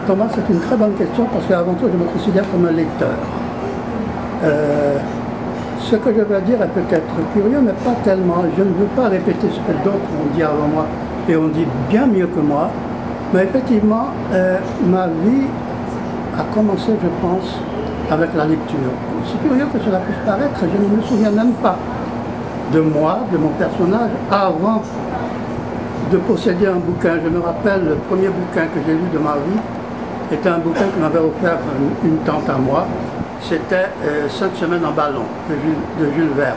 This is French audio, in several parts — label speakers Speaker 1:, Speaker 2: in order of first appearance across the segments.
Speaker 1: Thomas, c'est une très bonne question parce qu'avant tout, je me considère comme un lecteur. Ce que je vais dire est peut-être curieux, mais pas tellement. Je ne veux pas répéter ce que d'autres ont dit avant moi et ont dit bien mieux que moi. Mais effectivement, ma vie a commencé, je pense, avec la lecture. C'est curieux que cela puisse paraître, je ne me souviens même pas de moi, de mon personnage, avant de posséder un bouquin. Je me rappelle, le premier bouquin que j'ai lu de ma vie était un bouquin que m'avait offert une tante à moi. C'était 5 semaines en ballon de Jules Verne.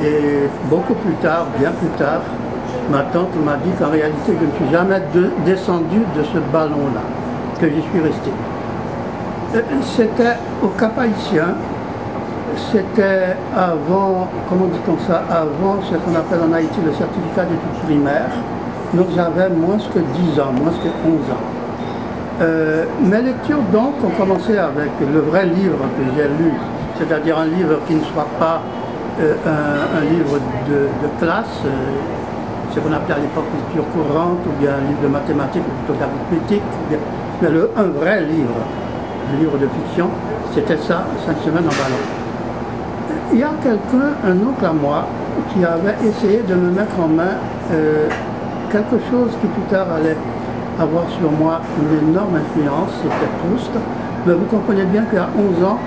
Speaker 1: Et beaucoup plus tard, bien plus tard, ma tante m'a dit qu'en réalité, je ne suis jamais descendu de ce ballon-là, que j'y suis resté. C'était au Cap-Haïtien, c'était avant, comment dit-on ça, avant ce qu'on appelle en Haïti le certificat d'études primaires. Donc j'avais moins que 10 ans, moins que 11 ans. Mes lectures donc ont commencé avec le vrai livre que j'ai lu, c'est-à-dire un livre qui ne soit pas un livre de classe, ce qu'on appelait à l'époque lecture courante, ou bien un livre de mathématiques, ou plutôt d'arithmétique, mais un vrai livre, un livre de fiction, c'était ça, 5 semaines en ballon. Il y a quelqu'un, un oncle à moi, qui avait essayé de me mettre en main quelque chose qui plus tard allait avoir sur moi une énorme influence, c'était Proust. Mais vous comprenez bien qu'à 11 ans,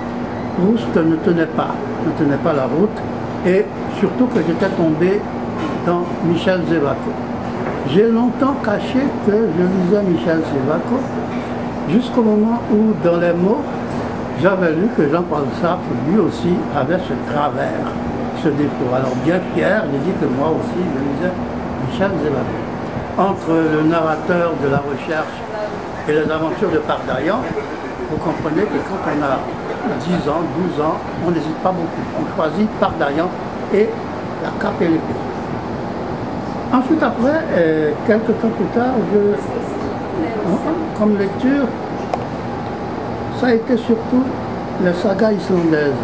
Speaker 1: Proust ne tenait pas la route, et surtout que j'étais tombé dans Michel Sévaco. J'ai longtemps caché que je lisais Michel Sévaco, jusqu'au moment où, dans les mots, j'avais lu que Jean-Paul Sartre, lui aussi, avait ce travers, ce défaut. Alors bien fier, j'ai dit que moi aussi, je lisais Michel Sévaco. Entre le narrateur de la recherche et les aventures de Pardaillan, vous comprenez que quand on a 10 ans, 12 ans, on n'hésite pas beaucoup. On choisit Pardaillan et la cape et l'épée. Ensuite, après, quelques temps plus tard, comme lecture, ça a été surtout les sagas islandaises.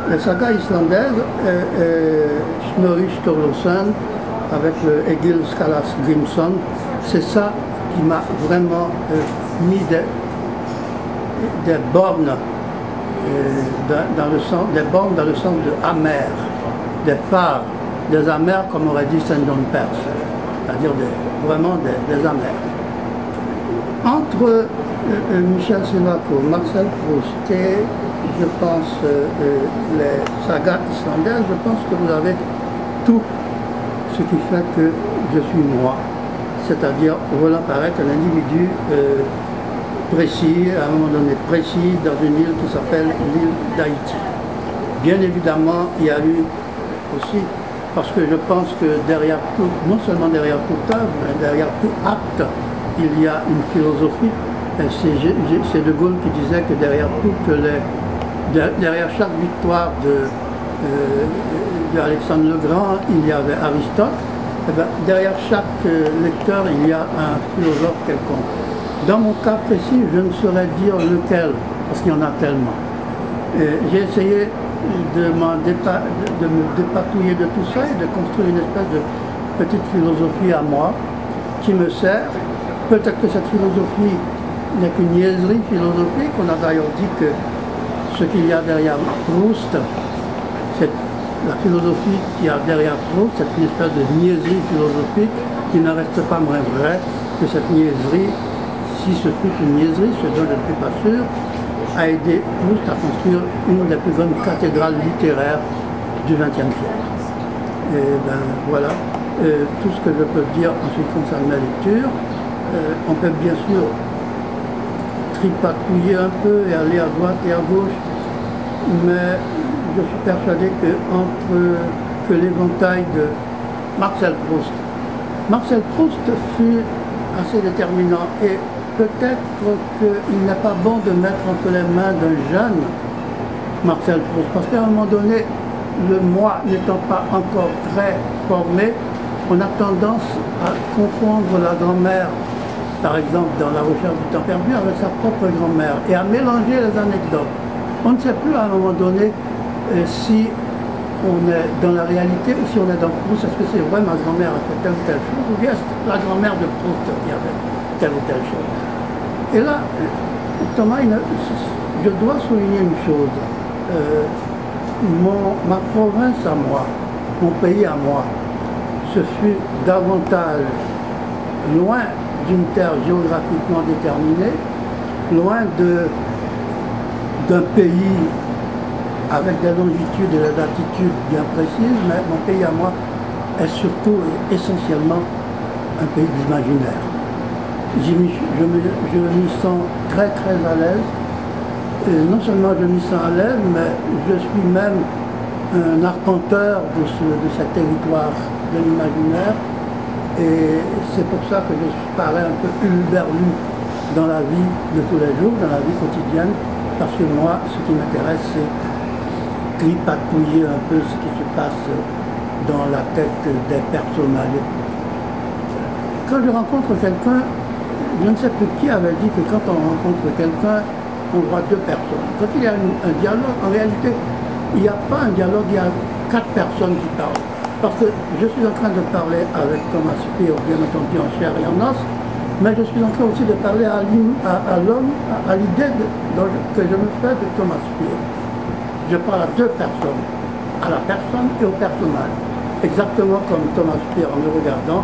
Speaker 1: Les sagas islandaises, Snorri Sturluson, avec le Egil Skallagrimsson, c'est ça qui m'a vraiment mis des bornes dans le sens, de amer, des phares, des amers comme aurait dit Saint John Perse, c'est-à-dire vraiment des amers. Entre Michel Sévaco, Marcel Proust et, je pense, les sagas islandaises, je pense que vous avez tout ce qui fait que je suis moi, c'est-à-dire Roland Parrette, un individu précis, à un moment donné précis, dans une île qui s'appelle l'île d'Haïti. Bien évidemment, il y a eu aussi, parce que je pense que derrière tout, non seulement derrière toute œuvre, mais derrière tout acte, il y a une philosophie. C'est De Gaulle qui disait que derrière chaque victoire d'Alexandre le Grand, il y avait Aristote. Et bien, derrière chaque lecteur, il y a un philosophe quelconque. Dans mon cas précis, je ne saurais dire lequel, parce qu'il y en a tellement. J'ai essayé de me dépatouiller de tout ça et de construire une espèce de petite philosophie à moi qui me sert. Peut-être que cette philosophie n'est qu'une niaiserie philosophique. On a d'ailleurs dit que ce qu'il y a derrière Proust, c'est la philosophie qu'il y a derrière Proust, c'est une espèce de niaiserie philosophique qui ne reste pas moins vrai que cette niaiserie, si ce fut une niaiserie, ce dont je ne suis pas sûr, a aidé Proust à construire une des plus grandes cathédrales littéraires du XXe siècle. Et ben voilà tout ce que je peux dire en ce qui concerne ma lecture. On peut bien sûr tripatouiller un peu et aller à droite et à gauche, mais je suis persuadé que l'éventail de Marcel Proust fut assez déterminant, et peut-être qu'il n'est pas bon de mettre entre les mains d'un jeune Marcel Proust. Parce qu'à un moment donné, le moi n'étant pas encore très formé, on a tendance à confondre la grand-mère, par exemple dans La recherche du temps perdu, avec sa propre grand-mère et à mélanger les anecdotes. On ne sait plus à un moment donné si on est dans la réalité ou si on est dans Proust. Est-ce que c'est vrai ma grand-mère a fait telle ou telle chose ou bien c'est la grand-mère de Proust qui a fait telle ou telle chose. Et là, Thomas, je dois souligner une chose. Ma province à moi, mon pays à moi, ce fut davantage loin d'une terre géographiquement déterminée, loin d'un pays avec des longitudes et des latitudes bien précises, mais mon pays à moi est surtout et essentiellement un pays d'imaginaire. Je m'y sens très très à l'aise. Et non seulement je m'y sens à l'aise, mais je suis même un arpenteur de ce territoire de l'imaginaire. Et c'est pour ça que je parais un peu hurluberlu dans la vie de tous les jours, dans la vie quotidienne, parce que moi, ce qui m'intéresse, c'est tripatouiller un peu ce qui se passe dans la tête des personnages. Quand je rencontre quelqu'un, je ne sais plus qui avait dit que quand on rencontre quelqu'un, on voit deux personnes. Quand il y a un dialogue, en réalité, il n'y a pas un dialogue, il y a 4 personnes qui parlent. Parce que je suis en train de parler avec Thomas Speer, bien entendu en chair et en os, mais je suis en train aussi de parler à l'homme, à l'idée que je me fais de Thomas Speer. Je parle à 2 personnes, à la personne et au personnage. Exactement comme Thomas Speer, en me regardant,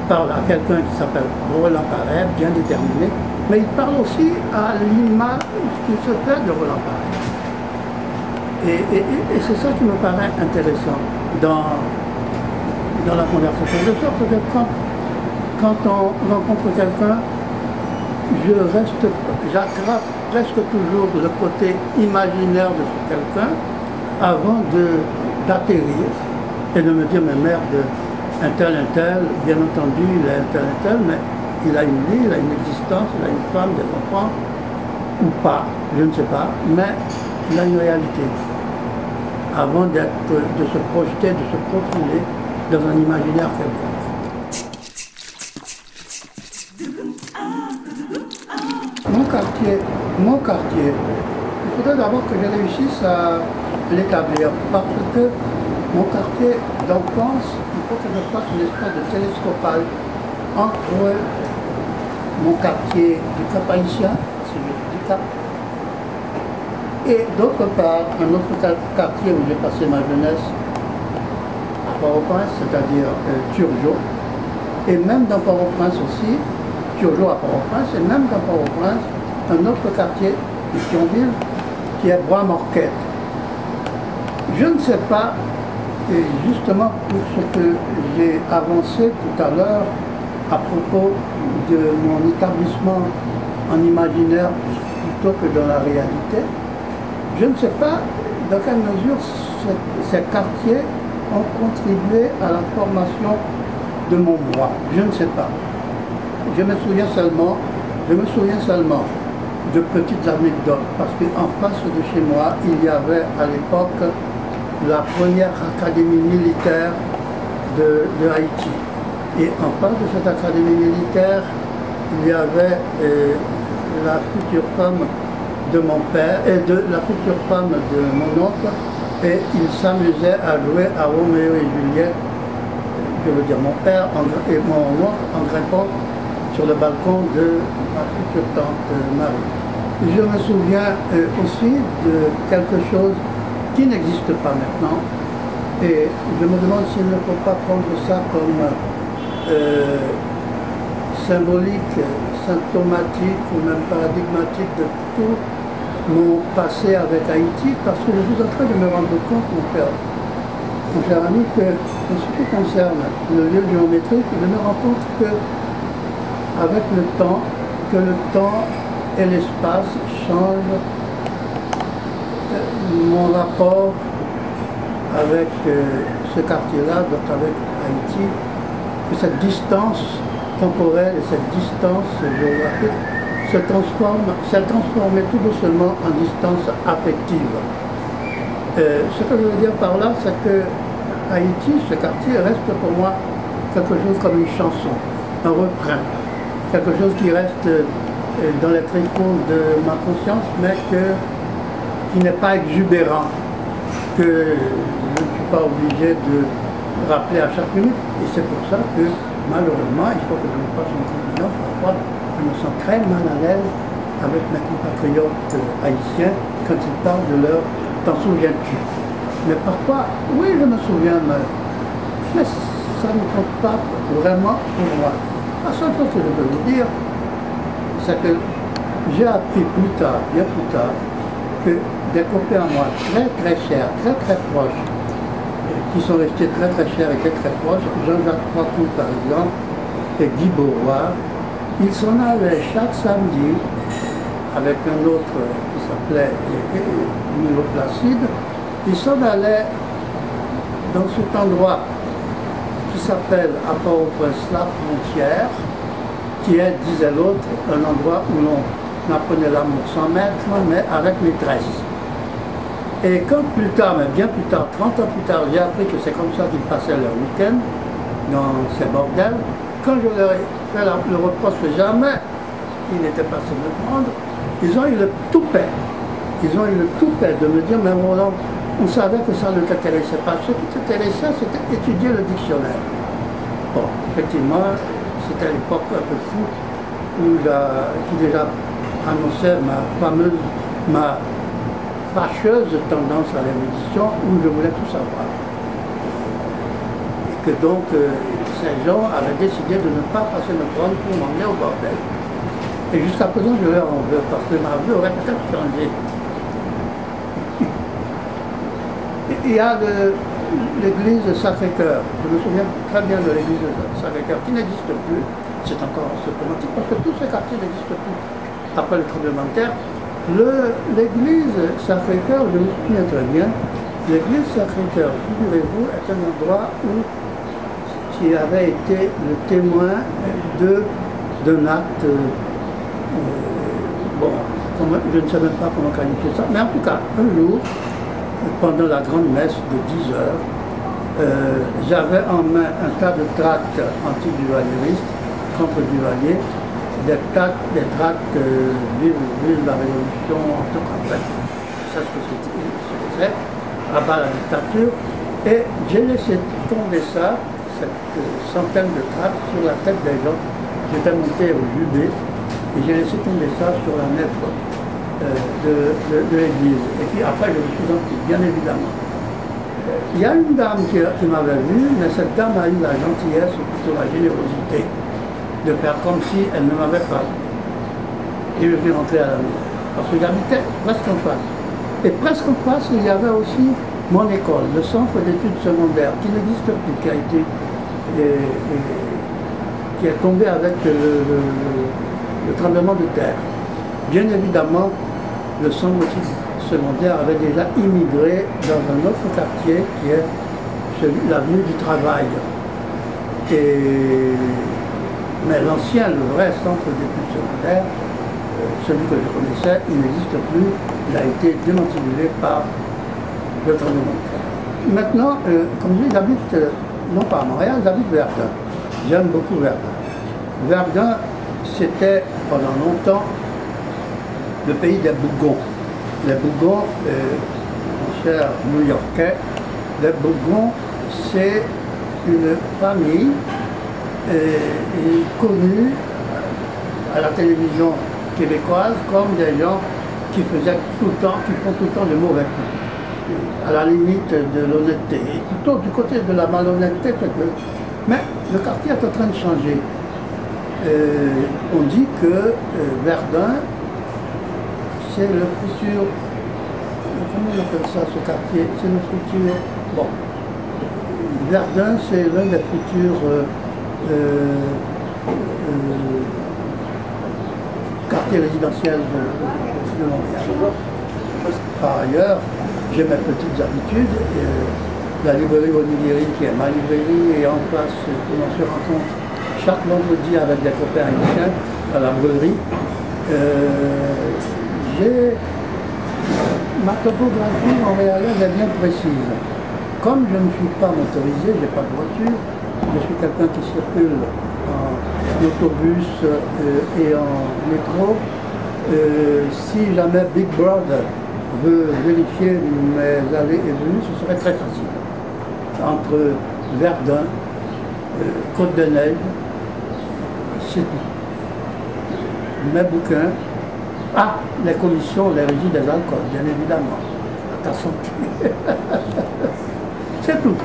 Speaker 1: parle à quelqu'un qui s'appelle Roland Paré, bien déterminé, mais il parle aussi à l'image qui se fait de Roland Paré. Et c'est ça qui me paraît intéressant dans la conversation. De sorte que quand on rencontre quelqu'un, j'attrape presque toujours le côté imaginaire de ce quelqu'un avant d'atterrir et de me dire, mais merde, un tel, bien entendu, il est un tel, mais il a une vie, il a une existence, il a une femme, des enfants, ou pas, je ne sais pas, mais il a une réalité. Avant de se projeter, de se profiler dans un imaginaire quelconque. Mon quartier, il faudrait d'abord que je réussisse à l'établir, parce que mon quartier d'enfance, il faut que je fasse une espèce de télescopage entre mon quartier du Cap haïtien, celui du Cap, et d'autre part, un autre quartier où j'ai passé ma jeunesse, à Port-au-Prince, c'est-à-dire Turgeau, et même dans Port-au-Prince aussi, Turgeau à Port-au-Prince, et même dans Port-au-Prince, un autre quartier de Thionville, qui est Bois-Morquette. Je ne sais pas, et justement pour ce que j'ai avancé tout à l'heure à propos de mon établissement en imaginaire plutôt que dans la réalité, je ne sais pas dans quelle mesure ces quartiers ont contribué à la formation de mon moi. Je ne sais pas. Je me souviens seulement de petites anecdotes, parce qu'en face de chez moi, il y avait à l'époque la première académie militaire de Haïti. Et en face de cette académie militaire, il y avait la future femme de mon père et la future femme de mon oncle, et ils s'amusaient à jouer à Roméo et Juliette, je veux dire mon père et mon oncle, en grimpant sur le balcon de ma future tante Marie. Je me souviens aussi de quelque chose qui n'existe pas maintenant, et je me demande s'il ne faut pas prendre ça comme symbolique, symptomatique ou même paradigmatique de tout mon passé avec Haïti, parce que je suis en train de me rendre compte, mon cher ami, que en ce qui concerne le lieu géométrique, je me rends compte que avec le temps et l'espace changent mon rapport avec ce quartier-là, donc avec Haïti, que cette distance temporelle et cette distance géographique s'est transformée tout doucement en distance affective. Ce que je veux dire par là, c'est que Haïti, ce quartier, reste pour moi quelque chose comme une chanson, un refrain, quelque chose qui reste dans les tréfonds de ma conscience, mais qui n'est pas exubérant, que je ne suis pas obligé de rappeler à chaque minute. Et c'est pour ça que, malheureusement, il faut que je me fasse une confidence, parfois, je me sens très mal à l'aise avec mes compatriotes haïtiens quand ils parlent de leur « t'en souviens-tu ». Mais parfois, oui, je me souviens, mais ça ne compte pas vraiment pour moi. La seule chose que je peux vous dire, c'est que j'ai appris plus tard, bien plus tard, que des copains à moi très très chers, très très proches, qui sont restés très très chers et très proches, Jean-Jacques Foucault par exemple, et Guy Beauvoir, ils s'en allaient chaque samedi avec un autre qui s'appelait Milo Placide, ils s'en allaient dans cet endroit qui s'appelle à Port-au-Prince la Frontière, qui est, disait l'autre, un endroit où l'on apprenait l'amour sans maître, mais avec maîtresse. Et quand plus tard, mais bien plus tard, 30 ans plus tard, j'ai appris que c'est comme ça qu'ils passaient leur week-end, dans ces bordels, quand je leur ai fait le reproche que jamais ils n'étaient pas se me prendre, ils ont eu le toupet. Ils ont eu le toupet de me dire, mais Roland, on savait que ça ne t'intéressait pas. Ce qui t'intéressait, c'était étudier le dictionnaire. Bon, effectivement, c'était l'époque un peu fou, qui déjà annonçait ma fâcheuse tendance à l'érudition, où je voulais tout savoir. Et que donc, ces gens avaient décidé de ne pas passer me prendre pour m'emmener au bordel. Et jusqu'à présent, je leur en veux, parce que ma vie aurait peut-être changé. Il y a l'église Sacré-Cœur. Je me souviens très bien de l'église Sacré-Cœur, qui n'existe plus. C'est encore ce problématique, parce que tous ces quartiers n'existent plus après le tremblement de terre. L'église Sacré-Cœur, je me souviens très bien, l'église Sacré-Cœur, figurez-vous, est un endroit qui avait été le témoin d'un acte, bon, je ne sais même pas comment qualifier ça, mais en tout cas, un jour, pendant la grande messe de 10 heures, j'avais en main un tas de tracts anti-duvalieristes, contre Duvalier, des tracts vive la révolution en tant qu'après. C'est ce que c'est, à bas la dictature. Et j'ai laissé tomber ça, cette centaine de tracts, sur la tête des gens. J'étais monté au jubé et j'ai laissé tomber ça sur la nef de l'église. Et puis après, je me suis senti, bien évidemment. Il y a une dame qui m'avait vu, mais cette dame a eu la gentillesse, ou plutôt la générosité, de faire comme si elle ne m'avait pas. Et je suis rentré à la maison. Parce que j'habitais presque en face. Et presque en face, il y avait aussi mon école, le centre d'études secondaires, qui n'existe plus, qui est tombé avec le tremblement de terre. Bien évidemment, le centre d'études secondaires avait déjà immigré dans un autre quartier qui est l'avenue du Travail. Mais l'ancien, le vrai centre d'études secondaires, celui que je connaissais, il n'existe plus, il a été démantelé par le tremblement de terre. Maintenant, comme je dis, j'habite, non pas à Montréal, j'habite Verdun. J'aime beaucoup Verdun. Verdun, c'était pendant longtemps le pays des Bougons. Les Bougons, mon cher New-Yorkais, les Bougons, c'est une famille connue à la télévision québécoise comme des gens qui faisaient tout le temps, qui font tout le temps de mauvais coups, à la limite de l'honnêteté, et plutôt du côté de la malhonnêteté. Mais le quartier est en train de changer. On dit que Verdun, c'est le futur, comment on appelle ça ce quartier? C'est le futur, bon, Verdun c'est l'un des futurs quartiers résidentiels de Montréal. Par ailleurs, j'ai mes petites habitudes, la librairie Olivieri qui est ma librairie et en place où on se rencontre chaque vendredi avec des copains haïtiens à la brûlerie. J'ai Ma topographie montréalaise est bien précise. Comme je ne suis pas motorisé, je n'ai pas de voiture, je suis quelqu'un qui circule en autobus et en métro. Si jamais Big Brother veut vérifier mes allées et venues, ce serait très facile. Entre Verdun, Côte-de-Neige, c'est tout. Mes bouquins, les commissions, les régies des alcools, bien évidemment, à ta santé. C'est tout.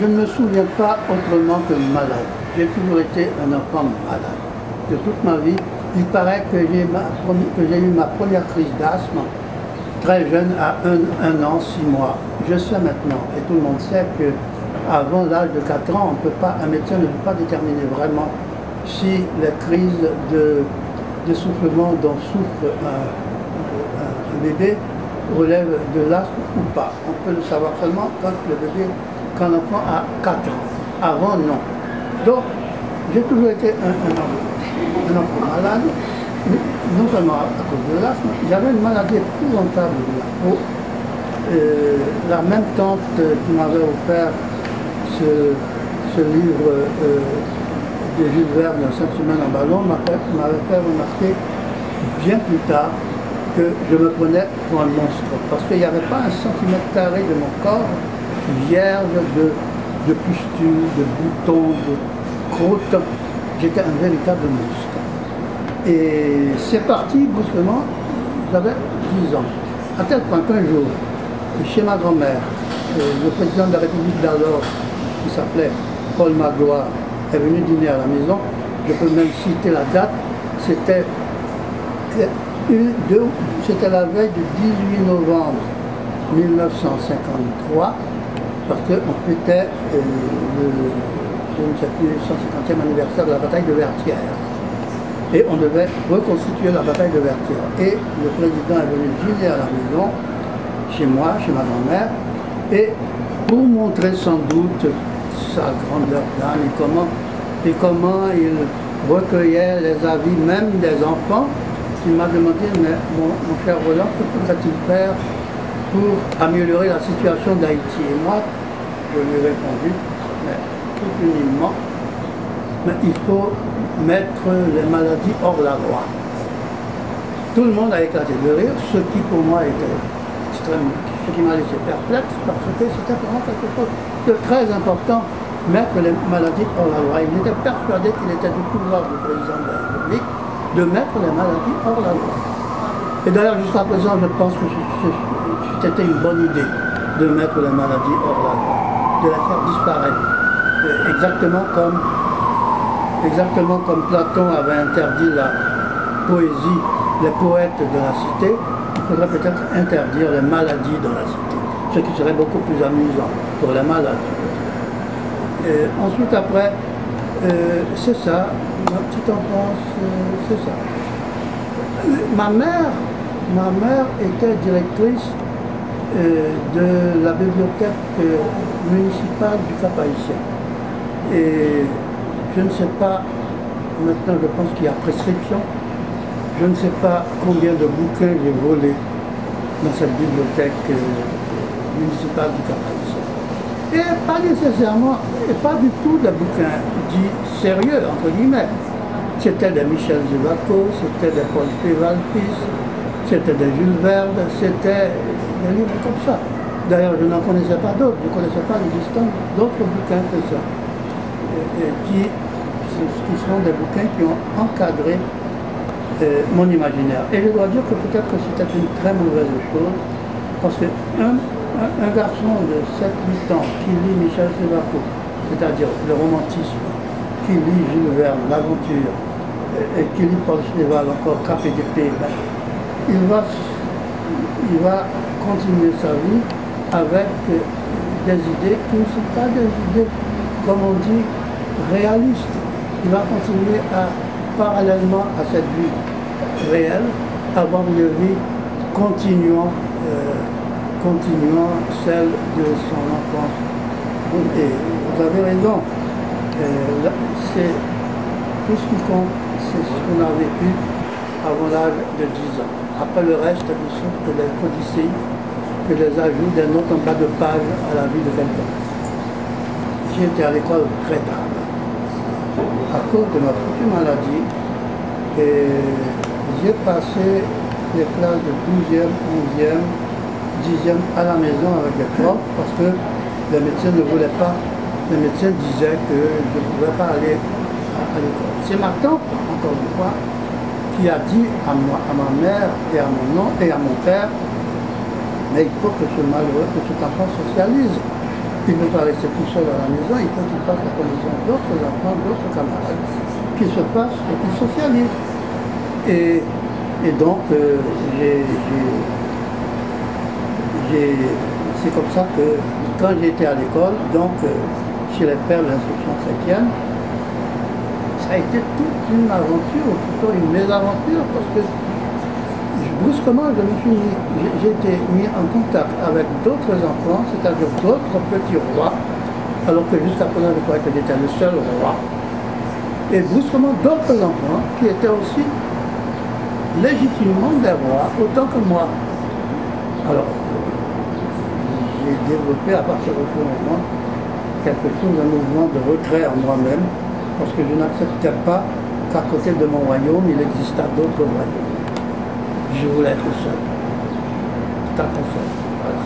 Speaker 1: Je ne me souviens pas autrement que malade. J'ai toujours été un enfant malade. De toute ma vie, il paraît que j'ai eu ma première crise d'asthme très jeune, à 1 an, 6 mois. Je sais maintenant, et tout le monde sait qu'avant l'âge de 4 ans, un médecin ne peut pas déterminer vraiment si les crises d'essoufflement dont souffre un bébé relèvent de l'asthme ou pas. On peut le savoir seulement quand l'enfant a 4 ans. Avant, non. Donc, j'ai toujours été un enfant malade, non seulement à cause de l'asthme, j'avais une maladie épouvantable de la peau. La même tante qui m'avait offert ce livre de Jules Verne, 5 semaines en ballon, m'avait fait remarquer bien plus tard que je me prenais pour un monstre. Parce qu'il n'y avait pas 1 centimètre carré de mon corps vierge de pustules, de boutons, de croûtes. J'étais un véritable monstre. Et c'est parti brusquement, j'avais 10 ans. À tel point qu'un jour, chez ma grand-mère, le président de la République d'alors, qui s'appelait Paul Magloire, est venu dîner à la maison. Je peux même citer la date. C'était la veille du 18 novembre 1953, parce qu'on fêtait le 150e anniversaire de la bataille de Vertières. Et on devait reconstituer la bataille de Vertières. Et le président est venu dîner à la maison, chez moi, chez ma grand-mère, et pour montrer sans doute sa grandeur d'âme et comment il recueillait les avis même des enfants, il m'a demandé, mais mon cher Roland, que pourrait-il faire pour améliorer la situation d'Haïti? Et moi, je lui ai répondu, mais tout uniment, mais il faut mettre les maladies hors la loi. Tout le monde a éclaté de rire, ce qui pour moi était extrêmement, ce qui m'a laissé perplexe, parce que c'était vraiment quelque chose de très important, mettre les maladies hors la loi. Il était persuadé qu'il était du pouvoir du président de la République de mettre les maladies hors la loi. Et d'ailleurs, jusqu'à présent, je pense que c'était une bonne idée de mettre les maladies hors la loi, de les faire disparaître. Exactement comme Platon avait interdit la poésie, les poètes de la cité, il faudrait peut-être interdire les maladies dans la cité, ce qui serait beaucoup plus amusant pour les malades. Et ensuite, après, c'est ça, ma petite enfance, c'est ça. Ma mère était directrice de la bibliothèque municipale du Cap-Haïtien. Et je ne sais pas, maintenant je pense qu'il y a prescription, je ne sais pas combien de bouquins j'ai volés dans cette bibliothèque municipale du Cap-Haïtien. Et pas nécessairement, et pas du tout des bouquins dits sérieux, entre guillemets. C'était des Michel Zivaco, c'était des Paul Péval-Fils, c'était des Jules Verne, c'était des livres comme ça. D'ailleurs, je n'en connaissais pas d'autres, je ne connaissais pas l'existence d'autres bouquins que ça. Qui sont des bouquins qui ont encadré mon imaginaire. Et je dois dire que peut-être que c'était une très mauvaise chose, parce qu'un garçon de 7-8 ans qui lit Michel Zivaco, c'est-à-dire le romantisme, qui lit Jules Verne, l'aventure, et qui lit Paul Cheval, encore Cap et d'épée, il va continuer sa vie avec des idées qui ne sont pas des idées, comme on dit, réalistes. Il va continuer parallèlement à cette vie réelle, avoir une vie continuant celle de son enfance. Et vous avez raison, Tout ce qui compte, c'est ce qu'on a vécu avant l'âge de 10 ans. Après le reste, ce sont que les codicées, que les ajouts des notes en bas de page à la vie de quelqu'un. J'ai été à l'école très tard. À cause de ma petite maladie, j'ai passé les classes de 12e, 11e, 10e à la maison avec les profs parce que les médecins ne voulaient pas. Les médecins disaient que je ne pouvais pas aller à l'école. C'est ma tante, encore une fois, qui a dit à ma mère et à mon oncle et à mon père, mais il faut que ce malheureux, que cet enfant socialise. Il ne peut pas rester tout seul à la maison, il faut qu'il fasse la connaissance d'autres enfants, d'autres camarades, qu'il se fasse et qu'il socialise. Et donc, c'est comme ça que quand j'étais à l'école, donc chez les pères de l'instruction chrétienne, ça a été toute une aventure, ou plutôt une mésaventure, parce que brusquement, j'ai été mis en contact avec d'autres enfants, c'est-à-dire d'autres petits rois, alors que jusqu'à présent, je croyais que j'étais le seul roi. Et brusquement, d'autres enfants qui étaient aussi légitimement des rois, autant que moi. Alors, j'ai développé à partir de ce moment quelque chose, un mouvement de retrait en moi-même, parce que je n'acceptais pas qu'à côté de mon royaume, il existât d'autres royaumes. Je voulais être seul. Tout à fait seul. Voilà.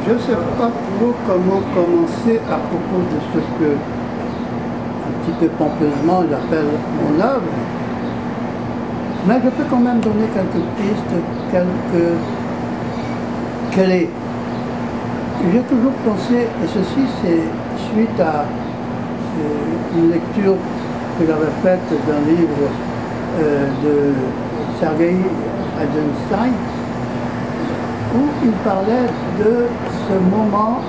Speaker 1: Je ne sais pas trop comment commencer à propos de ce que, un petit peu pompeusement, j'appelle mon œuvre. Mais je peux quand même donner quelques pistes, quelques clés. J'ai toujours pensé, et ceci c'est suite à une lecture que j'avais faite d'un livre de Sergei Eisenstein, où il parlait de ce moment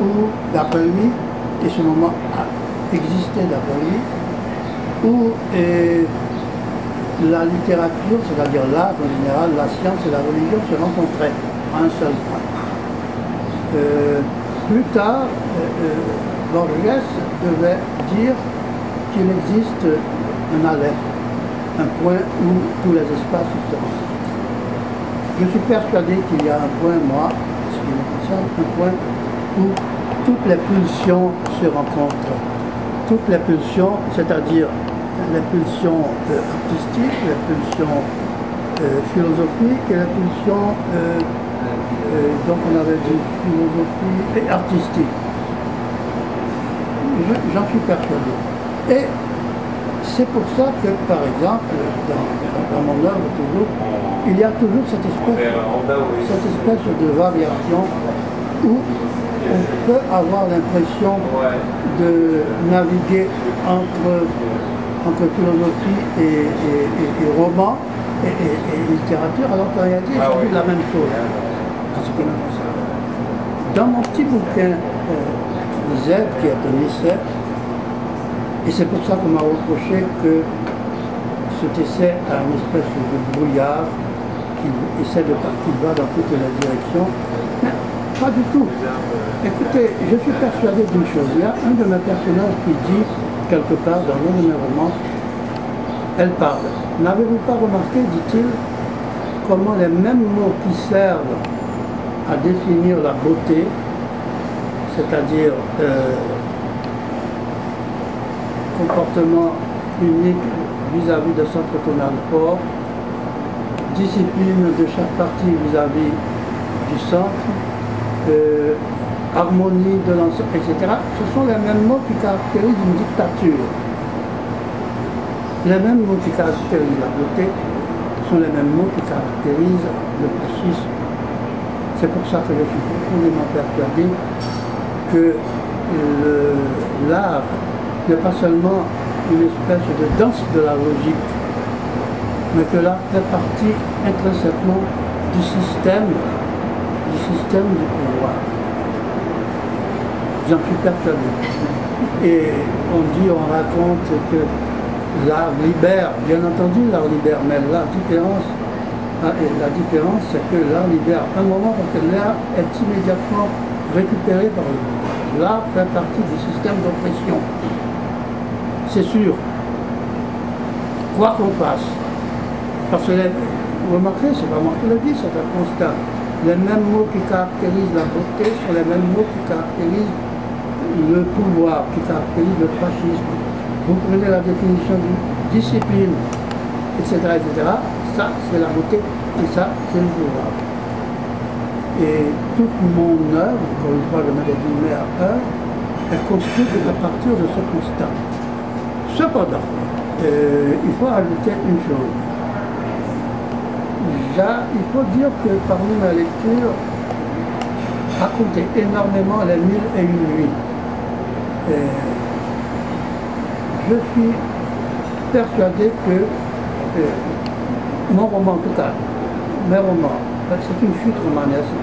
Speaker 1: où, d'après lui, et ce moment a existé d'après lui, où la littérature, c'est-à-dire l'art en général, la science et la religion se rencontraient à un seul point. Plus tard, Borges devait dire qu'il existe un aleph, un point où tous les espaces se rencontrent. Je suis persuadé qu'il y a un point, moi, ce qui me concerne, un point où toutes les pulsions se rencontrent. Toutes les pulsions, c'est-à-dire les pulsions artistiques, les pulsions philosophiques et les pulsions, donc on avait dit philosophie et artistique. J'en suis persuadé. Et c'est pour ça que, par exemple, dans mon œuvre toujours, il y a toujours cette espèce de variation où on peut avoir l'impression de naviguer entre philosophie et roman et littérature, alors qu'en réalité, il s'agit de la même chose. Ce qui me concerne. Dans mon petit bouquin Z, qui est un essai, et c'est pour ça qu'on m'a reproché que cet essai a une espèce de brouillard qui va dans toutes les directions. Mais pas du tout. Écoutez, je suis persuadé d'une chose. Il y a un de mes personnages qui dit, quelque part dans l'un de mes romans, elle parle. N'avez-vous pas remarqué, dit-il, comment les mêmes mots qui servent à définir la beauté, c'est-à-dire comportement unique vis-à-vis de centre tonal fort, discipline de chaque partie vis-à-vis du centre, harmonie de l'ensemble, etc. Ce sont les mêmes mots qui caractérisent une dictature. Les mêmes mots qui caractérisent la beauté sont les mêmes mots qui caractérisent le fascisme. C'est pour ça que je suis profondément persuadé que l'art n'est pas seulement une espèce de danse de la logique, mais que l'art fait partie intrinsèquement du système du pouvoir. J'en suis persuadé. Et on raconte que l'art libère, bien entendu l'art libère, mais la différence et la différence, c'est que l'art libère un moment parce que l'art est immédiatement récupéré par l'autre. L'art fait partie du système d'oppression. C'est sûr. Quoi qu'on fasse. Parce que, vous remarquez, c'est pas moi qui le dis, c'est un constat. Les mêmes mots qui caractérisent la beauté sont les mêmes mots qui caractérisent le pouvoir, qui caractérisent le fascisme. Vous prenez la définition de discipline, etc., ça c'est la beauté et ça c'est le pouvoir. Et toute mon œuvre, encore une fois je mets des guillemets à œuvre, est construite à partir de ce constat. Cependant, il faut ajouter une chose. Il faut dire que parmi ma lecture, a compté énormément les 1001 nuits. Je suis persuadé que mon roman, en tout cas, mes romans, c'est une fuite romanesque,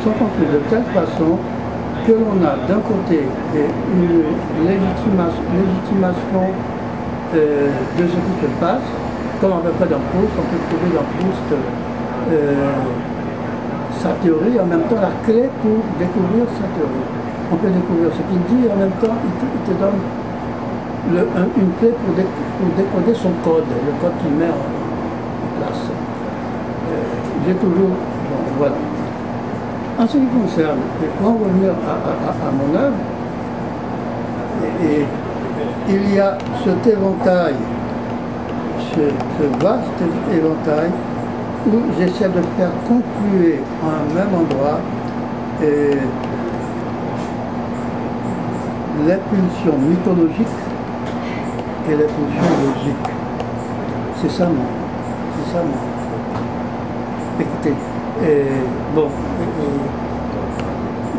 Speaker 1: sont construits de telle façon que l'on a d'un côté une légitimation de ce qui se passe, comme à peu près dans Proust, on peut trouver dans Proust sa théorie, et en même temps la clé pour découvrir sa théorie. On peut découvrir ce qu'il dit, et en même temps il te donne une clé pour décoder son code, le code qu'il met en place. J'ai toujours... Bon, voilà. En ce qui concerne, et pour en revenir à mon œuvre, et il y a cet éventail, ce vaste éventail, où j'essaie de faire confluer en un même endroit les pulsions mythologiques et les pulsions logiques. C'est ça mon écoutez,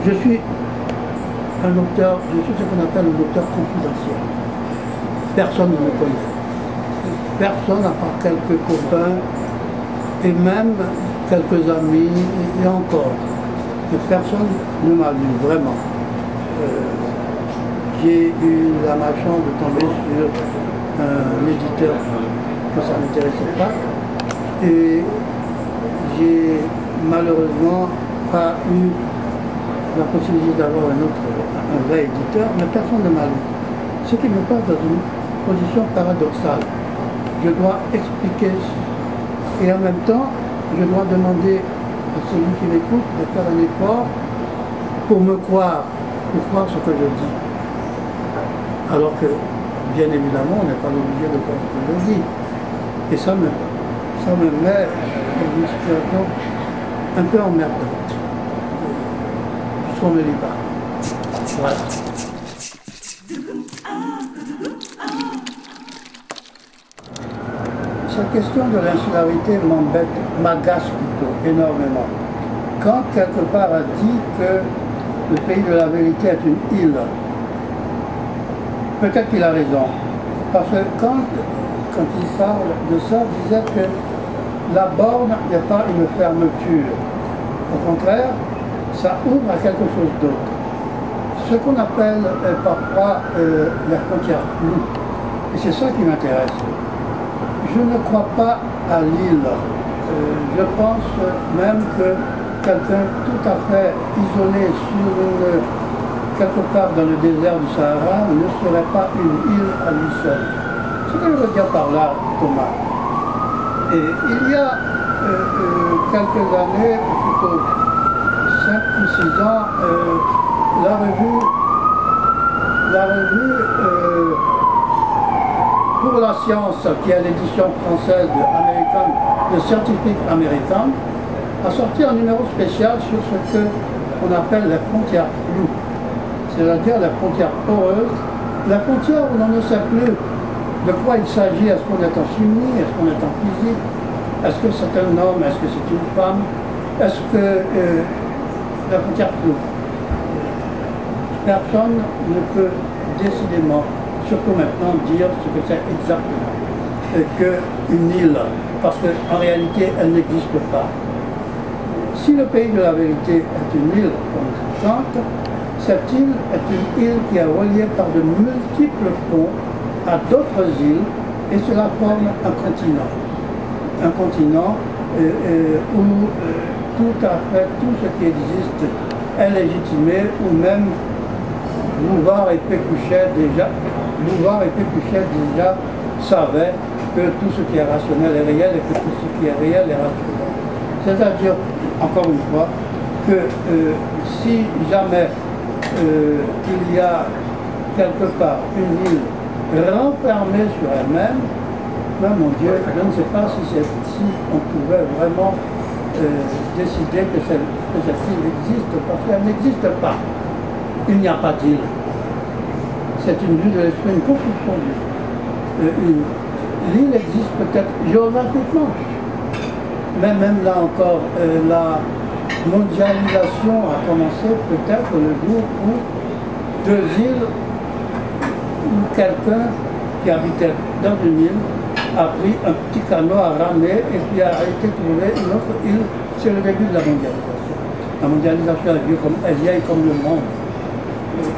Speaker 1: je suis un auteur, je suis ce qu'on appelle un auteur confidentiel. Personne ne me connaît. Personne, à part quelques copains et même quelques amis, et encore. Mais personne ne m'a lu, vraiment. J'ai eu la malchance de tomber sur un éditeur que ça ne m'intéressait pas. Et j'ai malheureusement pas eu la possibilité d'avoir un vrai éditeur, mais personne ne m'a lu. Ce qui me passe dans une position paradoxale. Je dois expliquer et en même temps, je dois demander à celui qui m'écoute de faire un effort pour me croire, pour croire ce que je dis. Alors que, bien évidemment, on n'est pas obligé de croire ce que je dis. Et ça me met dans une situation un peu emmerdante, puisqu'on ne lit pas. Voilà. Cette question de l'insularité m'embête, m'agace plutôt énormément. Quand quelque part a dit que le pays de la vérité est une île, peut-être qu'il a raison. Parce que quand il parle de ça, il disait que la borne n'est pas une fermeture. Au contraire, ça ouvre à quelque chose d'autre. Ce qu'on appelle parfois la frontière floue. Et c'est ça qui m'intéresse. Je ne crois pas à l'île. Je pense même que quelqu'un tout à fait isolé quelque part dans le désert du Sahara ne serait pas une île à lui seul. Ce que je veux dire par là, Thomas. Et il y a quelques années, plutôt 5 ou 6 ans, la revue pour la science, qui est l'édition française de Scientific American, a sorti un numéro spécial sur ce qu'on appelle les frontières floues, c'est-à-dire les frontières poreuses, la frontière où l'on ne sait plus de quoi il s'agit. Est-ce qu'on est en chimie, est-ce qu'on est en physique, est-ce que c'est un homme, est-ce que c'est une femme, est-ce que la frontière floue. Personne ne peut décidément, surtout maintenant, dire ce que c'est exactement qu'une île, parce qu'en réalité, elle n'existe pas. Si le pays de la vérité est une île, comme je chante, cette île est une île qui est reliée par de multiples ponts à d'autres îles, et cela forme un continent. Un continent où tout à fait, tout ce qui existe est légitimé, ou même Bouvard et Pécuchet déjà savaient que tout ce qui est rationnel est réel et que tout ce qui est réel est rationnel. C'est-à-dire, encore une fois, que si jamais il y a quelque part une île renfermée sur elle-même, ben, mon Dieu, je ne sais pas si on pouvait vraiment décider que cette île existe, parce qu'elle n'existe pas. Il n'y a pas d'île. C'est une vue de l'esprit, une construction d'île. L'île existe peut-être géographiquement, mais même là encore, la mondialisation a commencé peut-être le jour où deux îles, où quelqu'un qui habitait dans une île a pris un petit canot à ramer et puis a été trouvé une autre île. C'est le début de la mondialisation. La mondialisation est vieille comme le monde.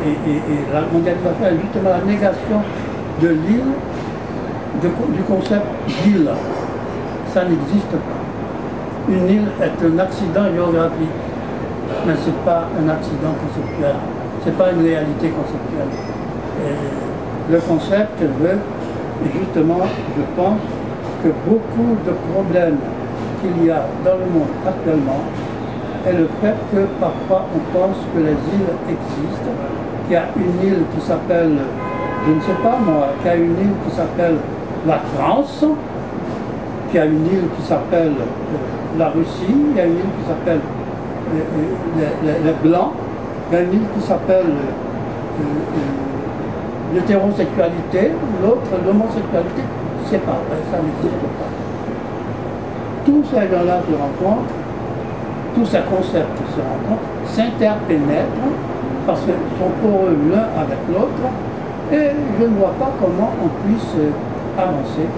Speaker 1: Et la mondialisation est justement la négation de l'île, du concept d'île. Ça n'existe pas. Une île est un accident géographique, mais ce n'est pas un accident conceptuel. Ce n'est pas une réalité conceptuelle. Et le concept veut, et justement, je pense que beaucoup de problèmes qu'il y a dans le monde actuellement est le fait que parfois on pense que les îles existent, qu'il y a une île qui s'appelle, je ne sais pas moi, qu'il y a une île qui s'appelle la France, qu'il y a une île qui s'appelle la Russie, il y a une île qui s'appelle les Blancs, il y a une île qui s'appelle l'hétérosexualité, l'autre l'homosexualité. C'est pas vrai, ça n'existe pas. Tous ces gens-là se rencontrent, tous ces concepts se rencontrent, s'interpénètrent, parce qu'ils sont poreux l'un avec l'autre, et je ne vois pas comment on puisse avancer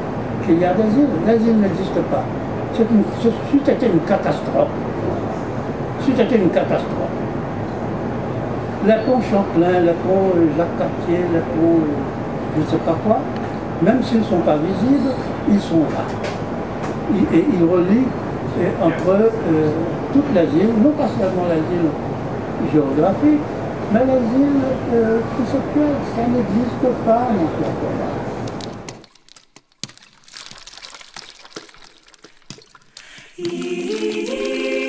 Speaker 1: qu'il y a des îles. Les îles n'existent pas. C'était une catastrophe. C'était une catastrophe. Les ponts Champlain, les ponts Jacques Cartier, les ponts je ne sais pas quoi, même s'ils ne sont pas visibles, ils sont là. Et ils relient entre toutes les îles, non pas seulement les îles géographiques, mais les îles conceptuelles. Ça n'existe pas, mon cher.
Speaker 2: E